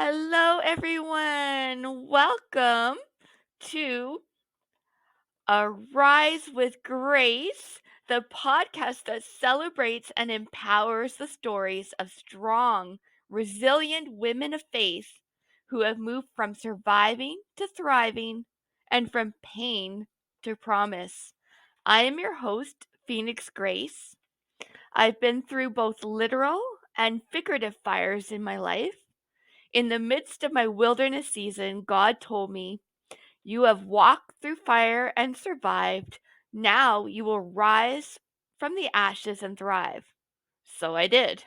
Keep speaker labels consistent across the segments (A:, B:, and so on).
A: Hello, everyone. Welcome to Arise with Grace, the podcast that celebrates and empowers the stories of strong, resilient women of faith who have moved from surviving to thriving and from pain to promise. I am your host, Phoenix Grace. I've been through both literal and figurative fires in my life. In the midst of my wilderness season, God told me, "You have walked through fire and survived. Now you will rise from the ashes and thrive." So I did.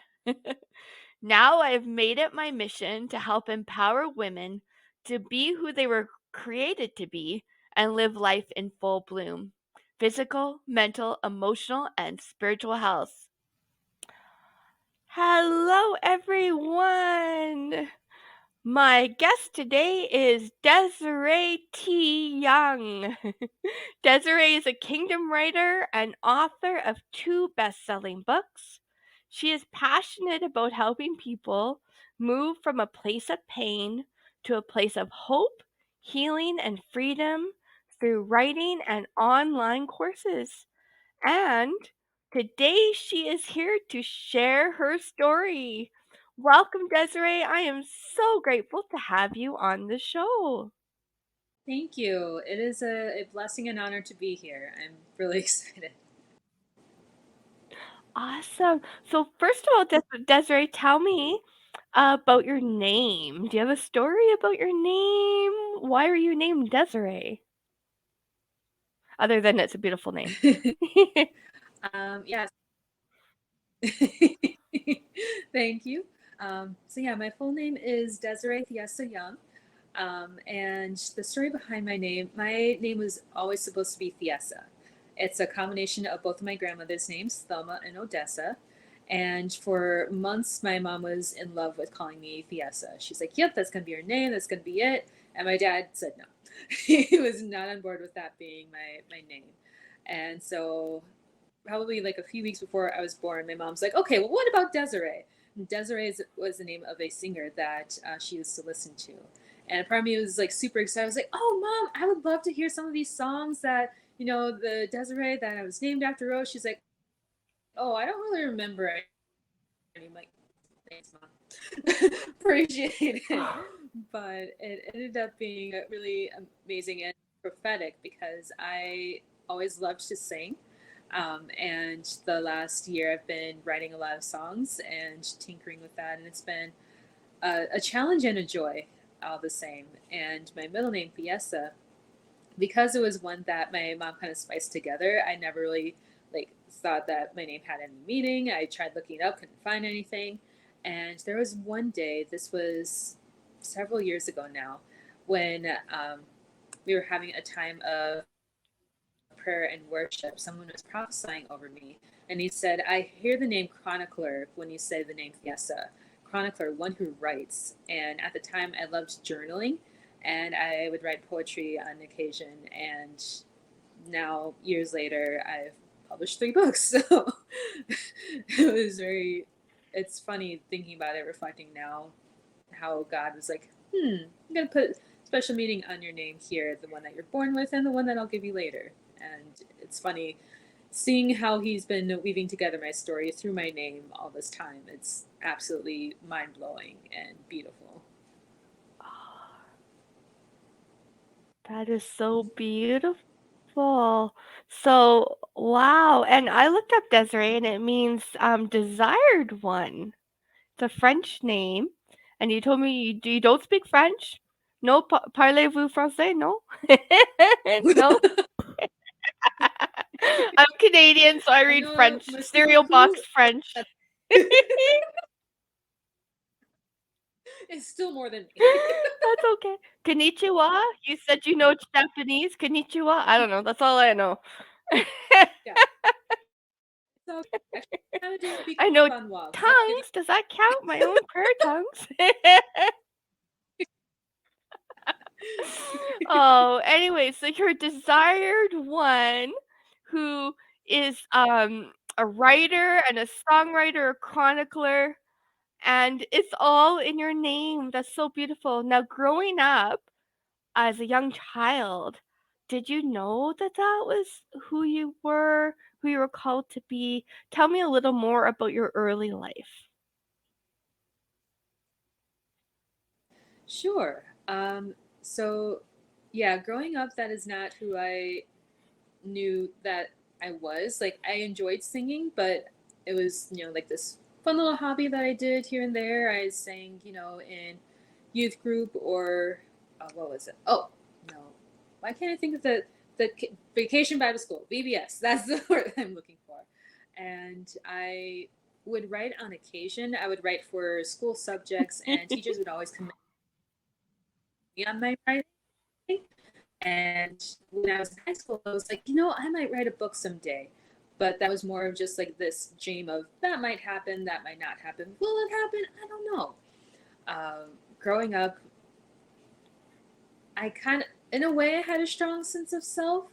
A: Now I have made it my mission to help empower women to be who they were created to be and live life in full bloom: physical, mental, emotional, and spiritual health. Hello, everyone. My guest today is Desiree T. Young. Desiree is a kingdom writer and author of two best-selling books. She is passionate about helping people move from a place of pain to a place of hope, healing, and freedom through writing and online courses. And today she is here to share her story. Welcome, Desiree. I am so grateful to have you on the show.
B: Thank you. It is a blessing and honor to be here. I'm really excited.
A: Awesome. So, first of all, Desiree, tell me about your name. Do you have a story about your name? Why are you named Desiree? Other than it's a beautiful name.
B: Yes. Thank you. My full name is Desiree Theassa Young. And the story behind my name was always supposed to be Theassa. It's a combination of both of my grandmother's names, Thelma and Odessa. And for months, my mom was in love with calling me Theassa. She's like, "Yep, that's going to be your name. That's going to be it." And my dad said no. He was not on board with that being my name. And so probably like a few weeks before I was born, my mom's like, "Okay, well, what about Desiree?" And Desiree was the name of a singer that she used to listen to. And part of me was like super excited. I was like, "Oh, mom, I would love to hear some of these songs that, the Desiree that I was named after wrote." She's like, "Oh, I don't really remember any." I'm like, "Thanks, mom." Appreciate it. But it ended up being really amazing and prophetic because I always loved to sing. And the last year I've been writing a lot of songs and tinkering with that. And it's been a challenge and a joy all the same. And my middle name, Theassa, because it was one that my mom kind of spiced together, I never really like thought that my name had any meaning. I tried looking it up, couldn't find anything. And there was one day, this was several years ago now, when we were having a time of prayer and worship. Someone was prophesying over me, and he said, "I hear the name chronicler when you say the name Theassa. Chronicler, one who writes." And at the time, I loved journaling, and I would write poetry on occasion. And now, years later, I've published 3 books. So it was very, it's funny thinking about it, reflecting now how God was like, I'm going to put special meaning on your name here, the one that you're born with and the one that I'll give you later. And it's funny seeing how he's been weaving together my story through my name all this time. It's absolutely mind blowing and beautiful.
A: That is so beautiful. So, wow. And I looked up Desiree and it means desired one. It's a French name. And you told me you don't speak French? No, parlez-vous français? No? No? I'm Canadian, so I
B: I
A: read
B: know,
A: French.
B: merci
A: Cereal box
B: beaucoup.
A: French.
B: It's still more than me.
A: That's okay. Konnichiwa? You said you know Japanese? Konnichiwa? I don't know. That's all I know.
B: Yeah. So actually, I kind of just speak
A: I know
B: Konbanwa. What's up, kitty?
A: tongues. Does that count? My own prayer tongues. Oh, anyway, so your desired one who is a writer and a songwriter, a chronicler, And it's all in your name. That's so beautiful. Now, growing up as a young child, did you know that that was who you were called to be? Tell me a little more about your early life.
B: Sure. So, yeah, growing up, that is not who I knew that I was. Like, I enjoyed singing, but it was, like this fun little hobby that I did here and there. I sang, in youth group or what was it? Oh, no. Why can't I think of the Vacation Bible School, VBS? That's the word I'm looking for. And I would write on occasion. I would write for school subjects, and teachers would always commend me on my writing. And when I was in high school, I was like, I might write a book someday. But that was more of just like this dream of that might happen, that might not happen. Will it happen? I don't know. Growing up, I kind of, in a way, I had a strong sense of self,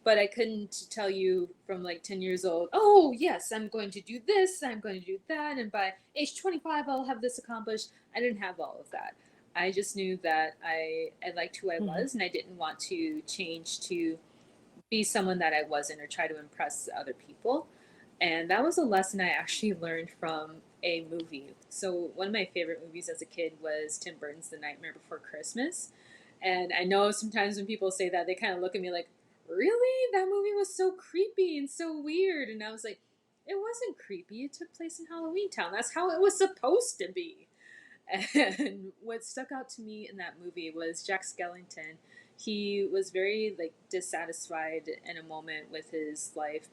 B: but I couldn't tell you from like 10 years old, oh, yes, I'm going to do this, I'm going to do that, and by age 25, I'll have this accomplished. I didn't have all of that. I just knew that I liked who I
A: Mhm.
B: was, and I didn't want to change to be someone that I wasn't or try to impress other people. And that was a lesson I actually learned from a movie. So, one of my favorite movies as a kid was Tim Burton's The Nightmare Before Christmas. And I know sometimes when people say that, they kind of look at me like, really? That movie was so creepy and so weird. And I was like, it wasn't creepy. It took place in Halloween Town. That's how it was supposed to be. And what stuck out to me in that movie was Jack Skellington. He was very like dissatisfied in a moment with his life,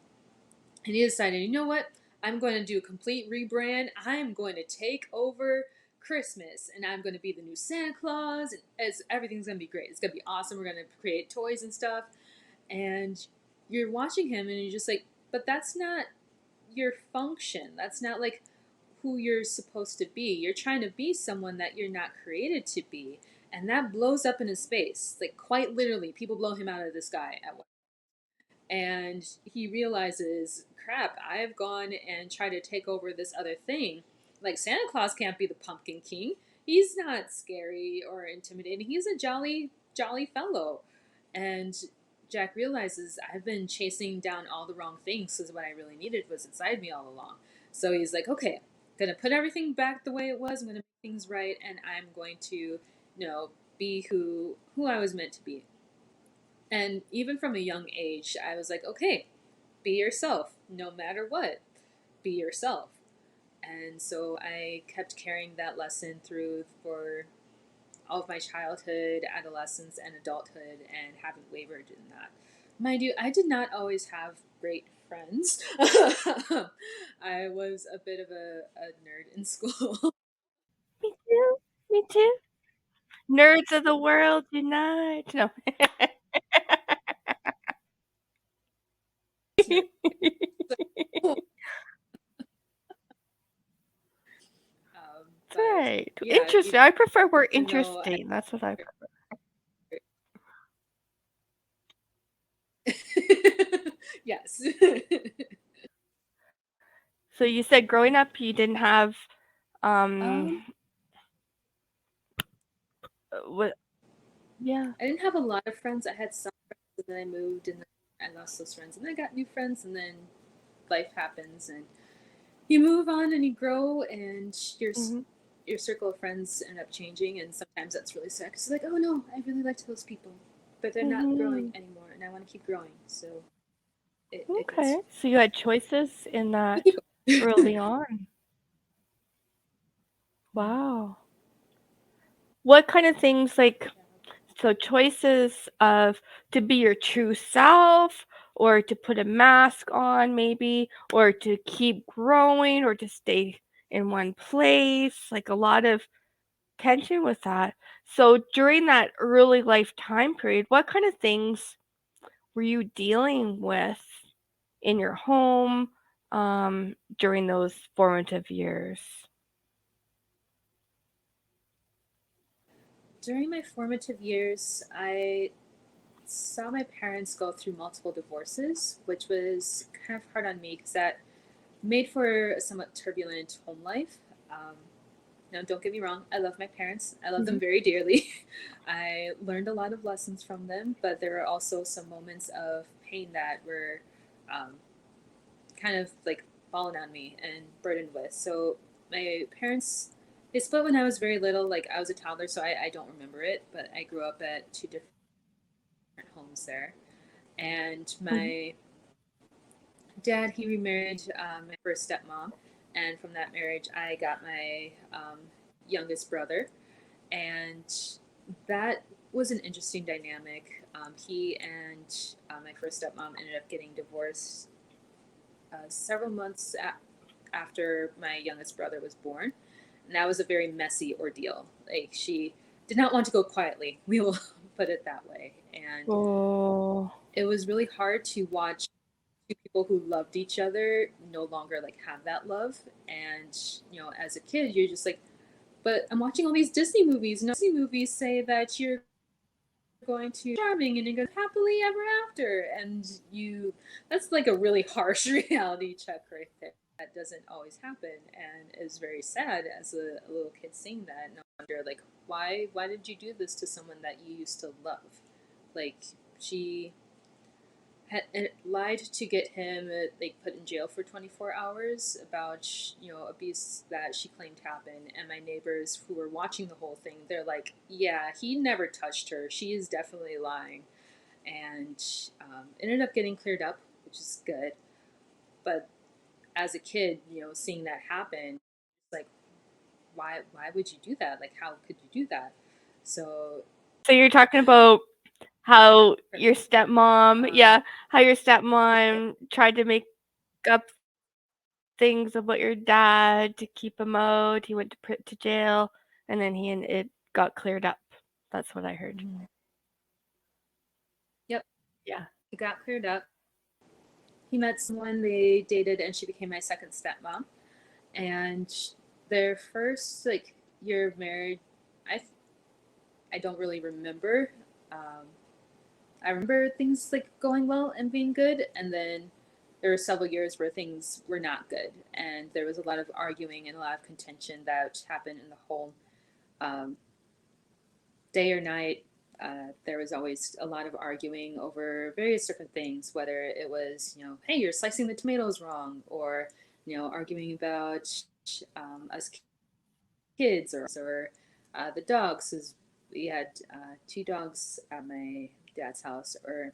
B: and he decided, you know what? I'm going to do a complete rebrand. I'm going to take over Christmas, and I'm going to be the new Santa Claus, and everything's going to be great. It's going to be awesome. We're going to create toys and stuff. And you're watching him, and you're just like, but that's not your function. That's not like who you're supposed to be. You're trying to be someone that you're not created to be. And that blows up in his face. Like, quite literally, people blow him out of the sky at one. And he realizes, crap, I've gone and tried to take over this other thing. Like, Santa Claus can't be the Pumpkin King. He's not scary or intimidating. He's a jolly fellow. And Jack realizes, I've been chasing down all the wrong things because what I really needed was inside me all along. So he's like, okay, I'm gonna put everything back the way it was. I'm gonna make things right, and I'm going to, be who I was meant to be. And even from a young age, I was like, okay, be yourself, no matter what. Be yourself. And so I kept carrying that lesson through for all of my childhood, adolescence, and adulthood, and haven't wavered in that. Mind you, I did not always have great friends. I was a bit of a nerd in school.
A: Me too. Me too. Nerds of the world unite. No.
B: Nerd. So,
A: That's
B: but
A: right.
B: yeah,
A: Interesting. I prefer word
B: even though
A: interesting. That's what I prefer.
B: yes.
A: So you said growing up you didn't have
B: um,
A: um what yeah.
B: I didn't have a lot of friends. I had some friends, and then I moved, and then I lost those friends, and then I got new friends, and then life happens, and you move on, and you grow, and
A: Mhm.
B: your circle of friends end up changing, and sometimes that's really sad because you're like, oh no, I really liked those people, but they're not growing
A: Mhm.
B: anymore, and I want to keep growing, so it gets.
A: Okay. So you had choices in
B: You
A: that
B: keep going.
A: early on. Wow. What kind of things like so choices of to be your true self or to put a mask on maybe or to keep growing or to stay in one place, like a lot of tension with that. So during that early life time period, what kind of things were you dealing with in your home during those formative years?
B: During my formative years, I saw my parents go through multiple divorces, which was kind of hard on me because that made for a somewhat turbulent home life. Um, Now, don't get me wrong, I love my parents. I love
A: Mhm.
B: them very dearly. I learned a lot of lessons from them, but there were also some moments of pain that were um, kind of like fallen on me and burdened with. So my parents, they split when I was very little. Like I was a toddler, so I don't remember it, but I grew up at two different homes there. And
A: Mhm.
B: my dad, he remarried my first stepmom. And from that marriage, I got my youngest brother. And that was an interesting dynamic. He and my first stepmom ended up getting divorced several months after my youngest brother was born. And that was a very messy ordeal. Like, she did not want to go quietly, we will put it that way. And
A: Oh.
B: it was really hard to watch two people who loved each other no longer like have that love. And, you know, as a kid, you're just like, but I'm watching all these Disney movies, and Disney movies say that you're going to charming and you go happily ever after, and you that's like a really harsh reality check right there. That doesn't always happen and is very sad as a little kid seeing that. No wonder, like, why did you do this to someone that you used to love? Like, she had lied to get him like put in jail for 24 hours about, you know, abuse that she claimed happened. And my neighbors who were watching the whole thing, they're like, yeah, he never touched her, she is definitely lying. And ended up getting cleared up, which is good. But as a kid, you know, seeing that happen, it's like, why would you do that? Like, how could you do that? So
A: So you're talking about how
B: for
A: your
B: me,
A: stepmom,
B: um,
A: yeah, how your
B: yeah.
A: stepmom tried to make up things about your dad to keep him out. He went to jail, and then he and it got cleared up. That's what I heard.
B: Mm-hmm. Yep,
A: Yeah.
B: it got cleared up. He met someone, they dated, and she became my second stepmom. And their first like year of marriage, I I don't really remember. Um, I remember things like going well and being good, and then there were several years where things were not good, and there was a lot of arguing and a lot of contention that happened in the home, um, day or night. There was always a lot of arguing over various different things, whether it was, you know, hey, you're slicing the tomatoes wrong, or, you know, arguing about us kids, or the dogs. Is we had two dogs at my dad's house, or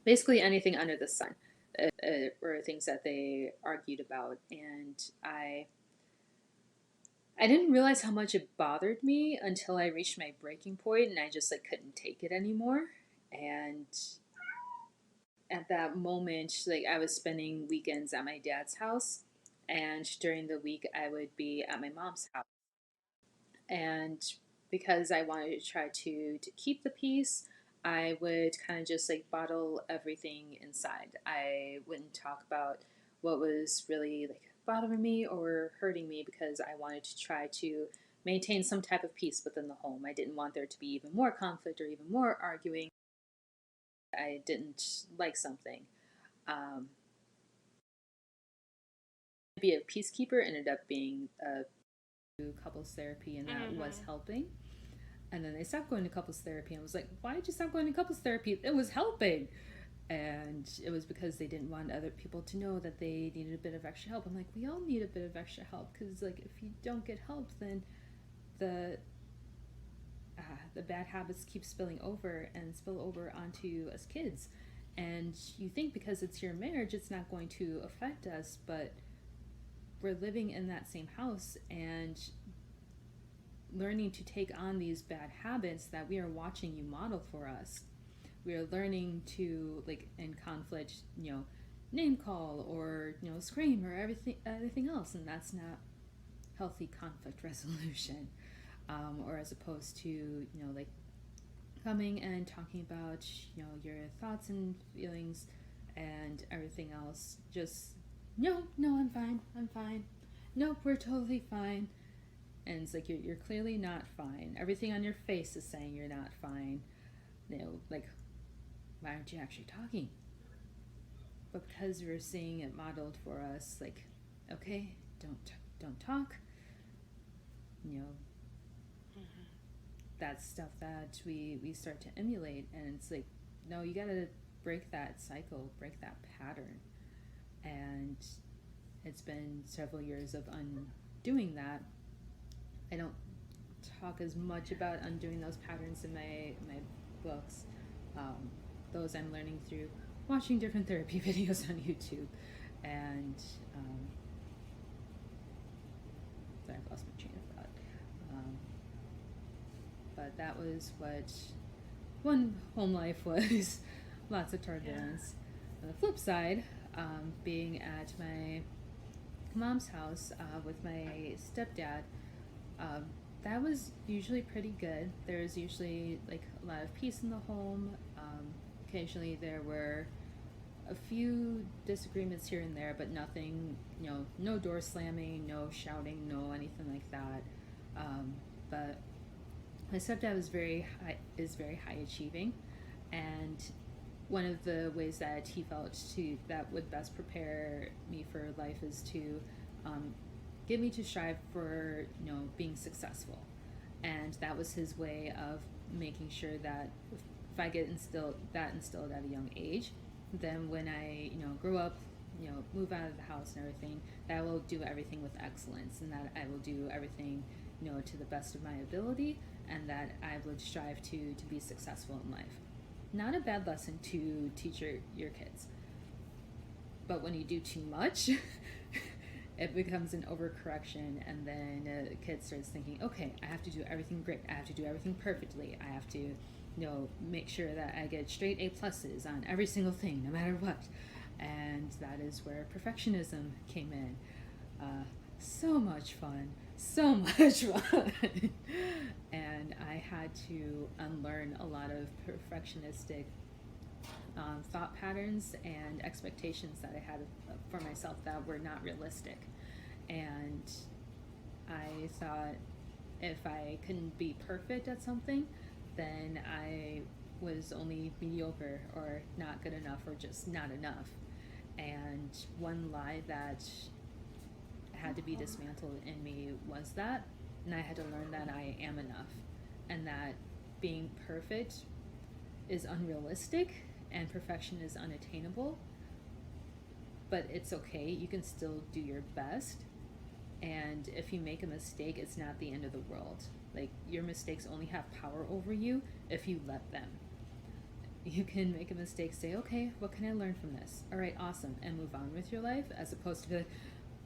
B: basically anything under the sun, were things that they argued about. And I didn't realize how much it bothered me until I reached my breaking point and I just like couldn't take it anymore. And at that moment, like, I was spending weekends at my dad's house, and during the week I would be at my mom's house. And because I wanted to try to keep the peace, I would kind of just like bottle everything inside. I wouldn't talk about what was really like bothering me or hurting me, because I wanted to try to maintain some type of peace within the home. I didn't want there to be even more conflict or even more arguing. I didn't like something. Um, be a peacekeeper ended up being a couples therapy, and that was
A: Mhm.
B: helping. And then they stopped going to couples therapy, and I was like, why did you stop going to couples therapy? It was helping. And it was because they didn't want other people to know that they needed a bit of extra help. I'm like, we all need a bit of extra help, because like if you don't get help, then the the bad habits keep spilling over and spill over onto us kids. And you think because it's your marriage, it's not going to affect us, but we're living in that same house and learning to take on these bad habits that we are watching you model for us. We are learning to, like, in conflict, you know, name call, or, you know, scream, or everything else, and that's not healthy conflict resolution. Or as opposed to, you know, like, coming and talking about, you know, your thoughts and feelings and everything else. Just, no, I'm fine, I'm fine. Nope, we're totally fine. And it's like, you're clearly not fine. Everything on your face is saying you're not fine. You know, like, why aren't you actually talking? But because we're seeing it modeled for us, like, okay, don't talk. you know, that's stuff that we start to emulate, and it's like, no, you gotta break that cycle, break that pattern. And it's been several years of undoing that. I don't talk as much about undoing those patterns in my books. Um, those I'm learning through watching different therapy videos on YouTube, and um, sorry, I've lost my train of thought. Um, but that was what one home life was. Lots of turbulence. On the flip side, being at my mom's house with my stepdad, um, that was usually pretty good. There's usually like a lot of peace in the home. Occasionally there were a few disagreements here and there, but nothing, no door slamming, no shouting, no anything like that. But my stepdad is very high achieving, and one of the ways that he felt that would best prepare me for life is to um, get me to strive for being successful, and that was his way of making sure that if I get instilled at a young age, then when I grow up, move out of the house and everything, that I will do everything with excellence, and that I will do everything to the best of my ability, and that I would strive to be successful in life. Not a bad lesson to teach your kids. But when you do too much, it becomes an overcorrection, and then a kid starts thinking, okay, I have to do everything great. I have to do everything perfectly. I have to, make sure that I get straight A pluses on every single thing, no matter what. And that is where perfectionism came in. So much fun. So much fun. And I had to unlearn a lot of perfectionistic thought patterns and expectations that I had for myself that were not realistic. And I thought if I couldn't be perfect at something, then I was only mediocre or not good enough or just not enough. And one lie that had to be dismantled in me was that, and I had to learn that I am enough, and that being perfect is unrealistic and perfection is unattainable, but it's okay. You can still do your best. And if you make a mistake, it's not the end of the world. Like, your mistakes only have power over you if you let them. You can make a mistake, say, okay, what can I learn from this? All right, awesome, and move on with your life, as opposed to be like,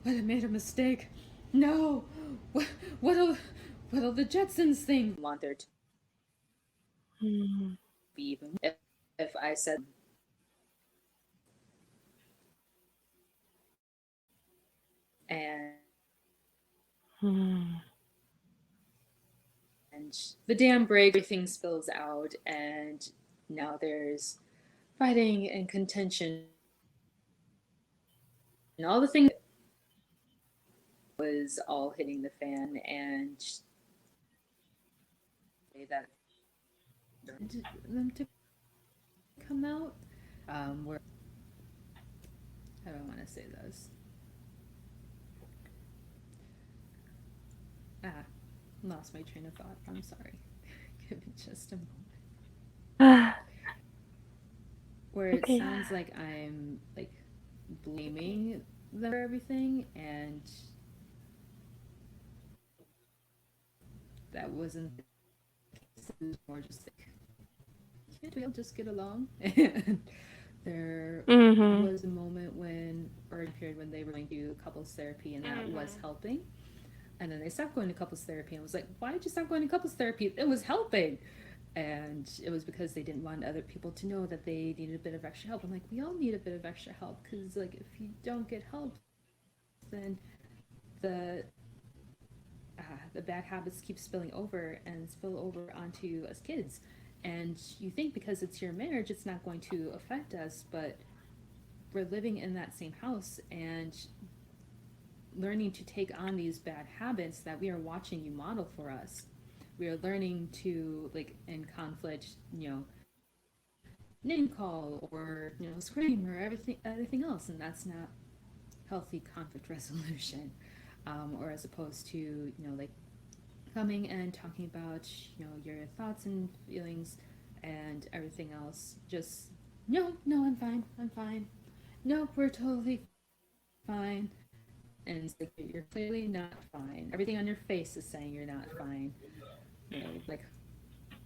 B: but I made a mistake. No, what'll the Jetsons think? Want there to
A: Mm-hmm.
B: be, even if I said, and the dam breaks, everything spills out, and now there's fighting and contention, and all the things was all hitting the fan, and that them to come out. Where How do I want to say this? Ah, lost my train of thought. I'm sorry. Give me just a moment. Where it
A: Okay.
B: sounds like I'm like blaming them for everything, and that wasn't the case. It was more just like, can't we all just get along? And there
A: Mm-hmm.
B: was a moment when, or a period when they were going to couples therapy, and that was
A: Mm-hmm.
B: helping. And then they stopped going to couples therapy, and I was like, why did you stop going to couples therapy? It was helping. And it was because they didn't want other people to know that they needed a bit of extra help. I'm like, we all need a bit of extra help, because like if you don't get help, then the the bad habits keep spilling over and spill over onto us kids. And you think because it's your marriage, it's not going to affect us, but we're living in that same house and learning to take on these bad habits that we are watching you model for us. We are learning to, like, in conflict, name call or scream or everything else, and that's not healthy conflict resolution. Or as opposed to like coming and talking about, your thoughts and feelings and everything else. Just, no, no, I'm fine. I'm fine. No, we're totally fine. And it's like, you're clearly not fine. Everything on your face is saying you're not fine. Like,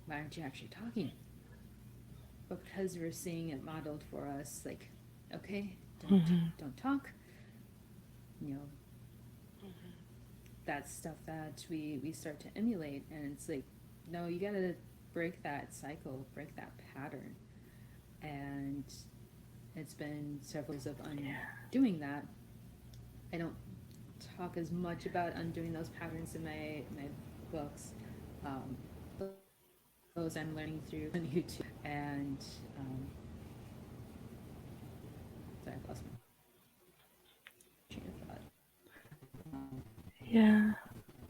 B: why aren't you actually talking? But because we're seeing it modeled for us, like, okay,
A: Mhm.
B: don't talk. You know, that's stuff that we start to emulate, and it's like, no, you gotta break that cycle, break that pattern. And it's been several years of undoing that. I don't talk as much about undoing those patterns in my books. Um, those I'm learning through on YouTube. And sorry, I've lost my train of thought. Um,
A: Yeah.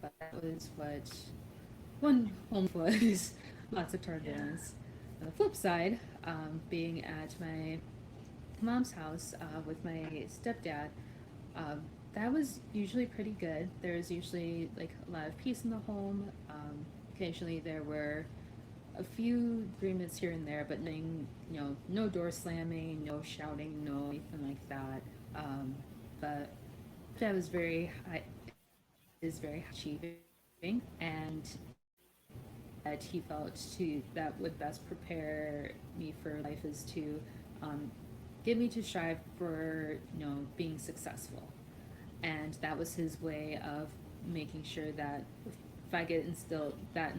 B: but that was what one home was. Lots of turbulence. On the flip side, being at my mom's house with my stepdad, um, that was usually pretty good. There's usually like a lot of peace in the home. Occasionally there were a few agreements here and there, but nothing, no door slamming, no shouting, no anything like that. But that was very high, is very achieving, and that he felt to that would best prepare me for life is to um, get me to strive for being successful. And that was his way of making sure that if I get instilled at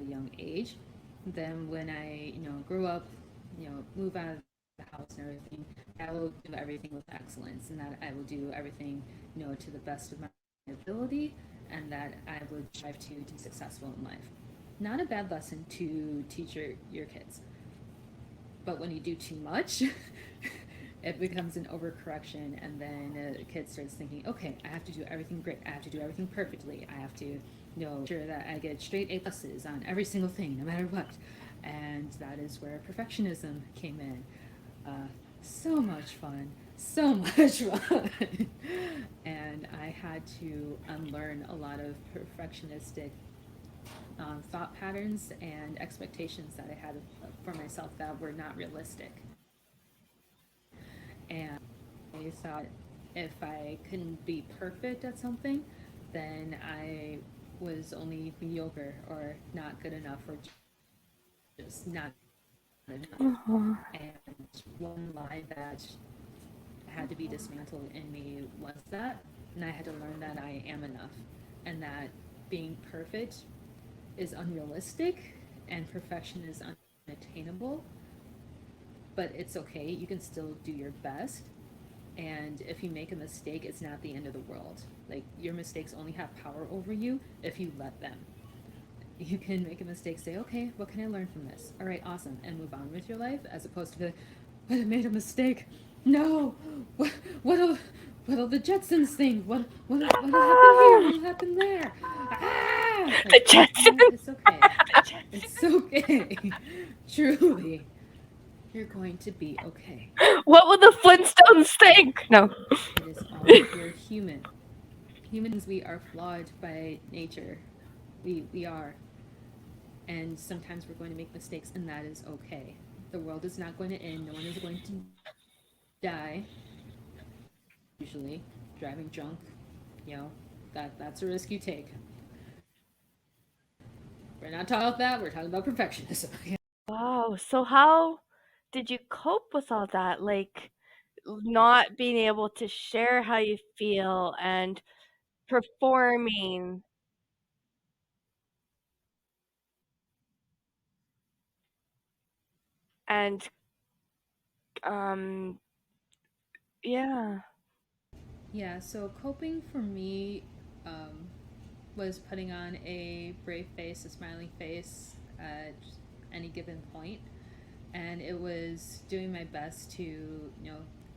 B: a young age, then when I grow up, move out of the house and everything, I will do everything with excellence, and that I will do everything to the best of my ability, and that I would strive to be successful in life. Not a bad lesson to teach your kids, but when you do too much, it becomes an overcorrection, and then a kid starts thinking, okay, I have to do everything great, I have to do everything perfectly, I have to sure that I get straight A pluses on every single thing, no matter what. And that is where perfectionism came in. So much fun, so much fun. And I had to unlearn a lot of perfectionistic thought patterns and expectations that I had for myself that were not realistic. And I thought if I couldn't be perfect at something, then I was only mediocre or not good enough or just not enough.
A: Uh-huh.
B: And one lie that had to be dismantled in me was that. And I had to learn that I am enough and that being perfect is unrealistic and perfection is unattainable, but it's okay. You can still do your best. And if you make a mistake, it's not the end of the world. Like, your mistakes only have power over you if you let them. You can make a mistake, say, okay, what can I learn from this? All right, awesome, and move on with your life, as opposed to be like, but I made a mistake. No, what'll what'll the Jetsons think? What'll happen here?
A: Ah,
B: What'll happen there? Ah!
A: the
B: Like,
A: Jetsons.
B: it's okay.
A: The
B: It's okay. Truly, you're going to be okay.
A: Jetsons. What will the Flintstones think? No.
B: It is all you're human. Humans, we are flawed by nature. We are. And sometimes we're going to make mistakes, and that is okay. The world is not going to end. No one is going to die, usually. Driving drunk, you know, that's a risk you take. We're not talking about that, we're talking about perfectionism.
A: Wow. So how did you cope with all that? Like not being able to share how you feel and performing and um yeah.
B: Yeah, so coping for me was putting on a brave face, a smiling face at any given point, and it was doing my best to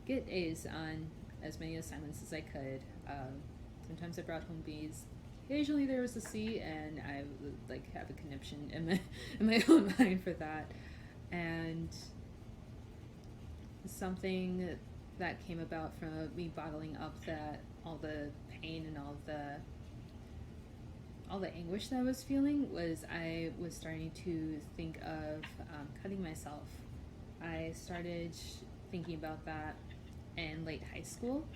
B: get A's on as many assignments as I could. Sometimes I brought home B's. Occasionally there was a C, and I would like have a conniption in my in my own mind for that. And something that came about from me bottling up that all the pain and all the all the anguish that I was feeling was I was starting to think of cutting myself. I started thinking about that in late high school.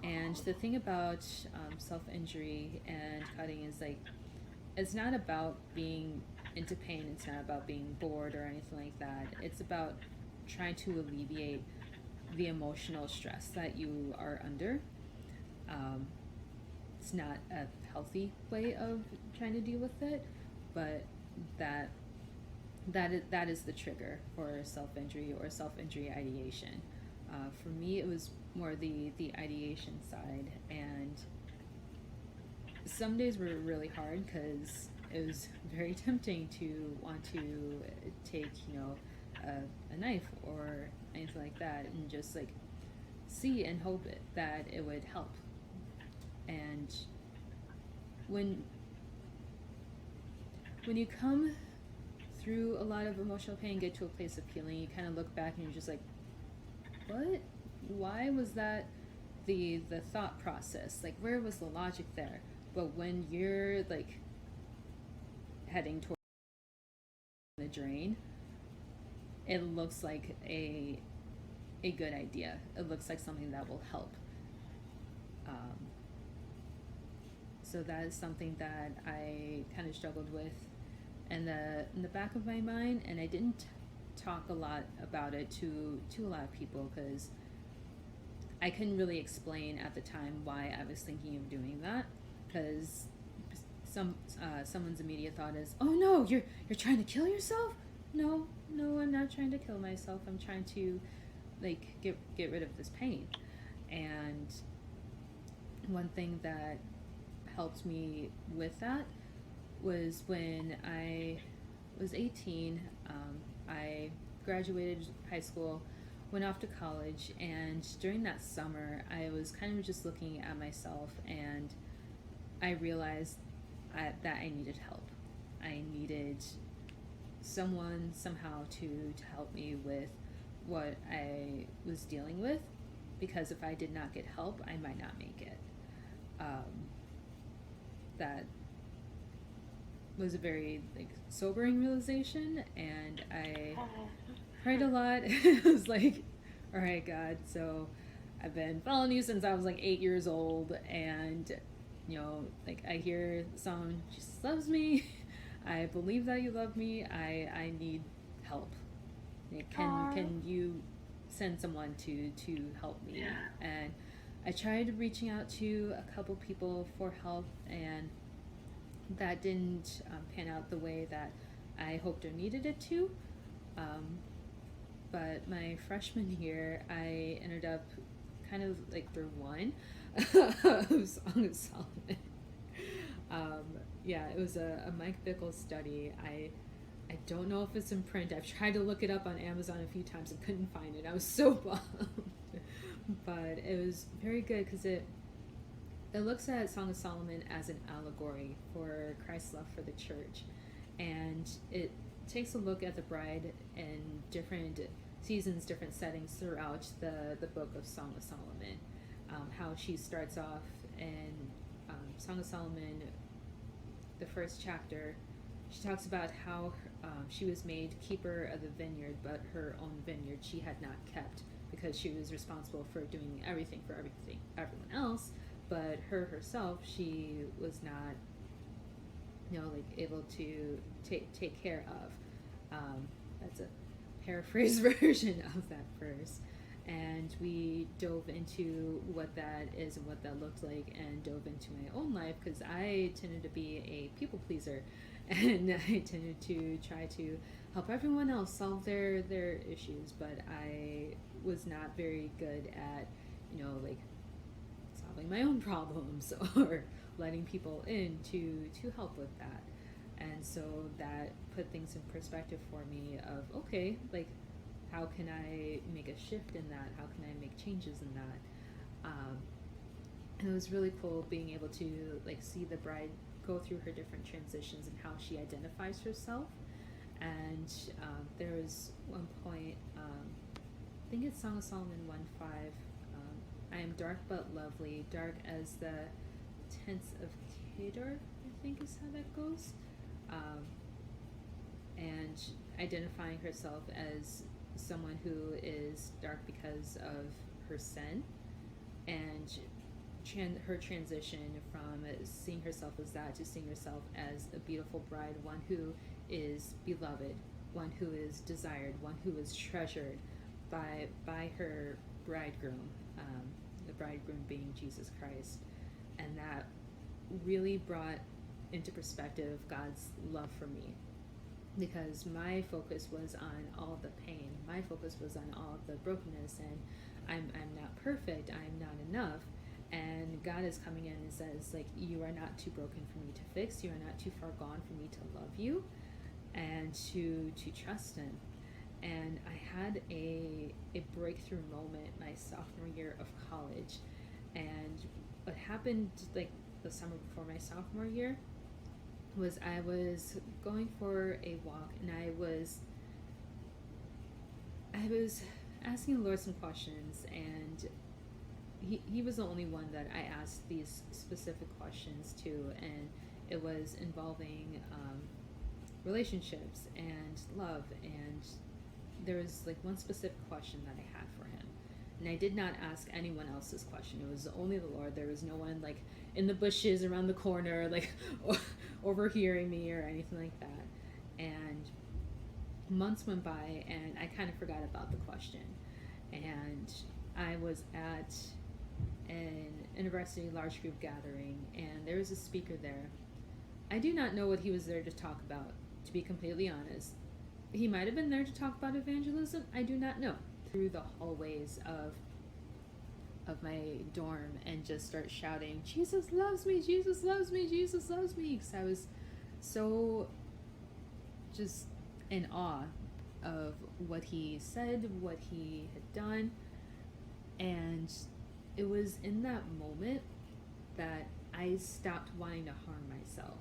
B: And the thing about self injury and cutting is like, it's not about being into pain, it's not about being bored or anything like that. It's about trying to alleviate the emotional stress that you are under. Um, it's not a healthy way of trying to deal with it, but that that is the trigger for self injury or self injury ideation. For me, it was more the ideation side, and some days were really hard because it was very tempting to want to take, a knife or anything like that, and just like see and hope that it would help. And when when you come through a lot of emotional pain, get to a place of healing, you kind of look back and you're just like, what? Why was that the thought process? Like, where was the logic there? But when you're like heading toward the drain, it looks like a good idea. It looks like something that will help. Um, so that is something that I kind of struggled with in the back of my mind, and I didn't talk a lot about it to a lot of people because I couldn't really explain at the time why I was thinking of doing that, because someone's immediate thought is, "Oh no, you're trying to kill yourself." No, no, I'm not trying to kill myself. I'm trying to like get rid of this pain. And one thing that helped me with that was when I was 18. I graduated high school, went off to college, and during that summer, I was kind of just looking at myself, and I realized that I needed help. I needed someone somehow to help me with what I was dealing with, because if I did not get help, I might not make it. That was a very like sobering realization, and I cried a lot. It was like, all right, God, so I've been following you since I was like 8 years old, and like I hear the song, Jesus loves me. I believe that you love me. I need help. Like, can you send someone to help me? And I tried reaching out to a couple people for help, and that didn't pan out the way that I hoped or needed it to. Um, but my freshman year, I ended up kind of like through one of Song of Solomon. Um, yeah, it was a Mike Bickle study. I don't know if it's in print. I've tried to look it up on Amazon a few times and couldn't find it. I was so bummed. But it was very good because it looks at Song of Solomon as an allegory for Christ's love for the church, and it takes a look at the bride in different seasons, different settings throughout the book of Song of Solomon. How she starts off in Song of Solomon, the first chapter. She talks about how she was made keeper of the vineyard, but her own vineyard she had not kept because she was responsible for doing everything for everyone else, but her herself, she was not, like able to take care of. That's a paraphrase version of that verse. And we dove into what that is and what that looked like, and dove into my own life because I tended to be a people pleaser, and I tended to try to help everyone else solve their issues, but I was not very good at, like solving my own problems or letting people in to help with that. And so that put things in perspective for me of, okay, like how can I make a shift in that? How can I make changes in that? And it was really cool being able to like see the bride go through her different transitions and how she identifies herself. And there was one point, I think it's Song of Solomon 1:5. I am dark but lovely, dark as the tents of Kedar. I think is how that goes. Um, and identifying herself as someone who is dark because of her sin, and her transition from seeing herself as that to seeing herself as a beautiful bride, one who is beloved, one who is desired, one who is treasured by her bridegroom, the bridegroom being Jesus Christ. And that really brought into perspective God's love for me, because my focus was on all the pain, my focus was on all the brokenness, and I'm not perfect, I'm not enough. And God is coming in and says, like, you are not too broken for me to fix, you are not too far gone for me to love you, and to trust him. And I had a breakthrough moment my sophomore year of college. And what happened, like, the summer before my sophomore year, was I was going for a walk, and I was asking the Lord some questions, and he was the only one that I asked these specific questions to, and it was involving relationships and love. And there was like one specific question that I had for him, and I did not ask anyone else's question. It was only the Lord. There was no one like in the bushes around the corner, like overhearing me or anything like that. And months went by, and I kind of forgot about the question. And I was at an university large group gathering, and there was a speaker there. I do not know what he was there to talk about, to be completely honest. He might have been there to talk about evangelism. I do not know. Through the hallways of my dorm and just start shouting, Jesus loves me, Jesus loves me, Jesus loves me. Because I was so just in awe of what he said, what he had done. And it was in that moment that I stopped wanting to harm myself.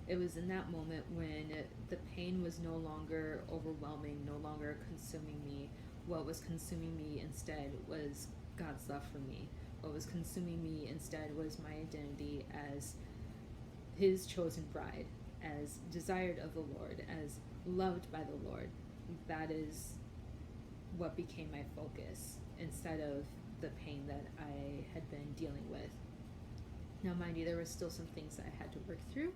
B: It was in that moment when the pain was no longer overwhelming, no longer consuming me. What was consuming me instead was God's love for me. What was consuming me instead was my identity as his chosen bride, as desired of the Lord, as loved by the Lord. That is what became my focus instead of the pain that I had been dealing with. Now, mind you, there were still some things that I had to work through.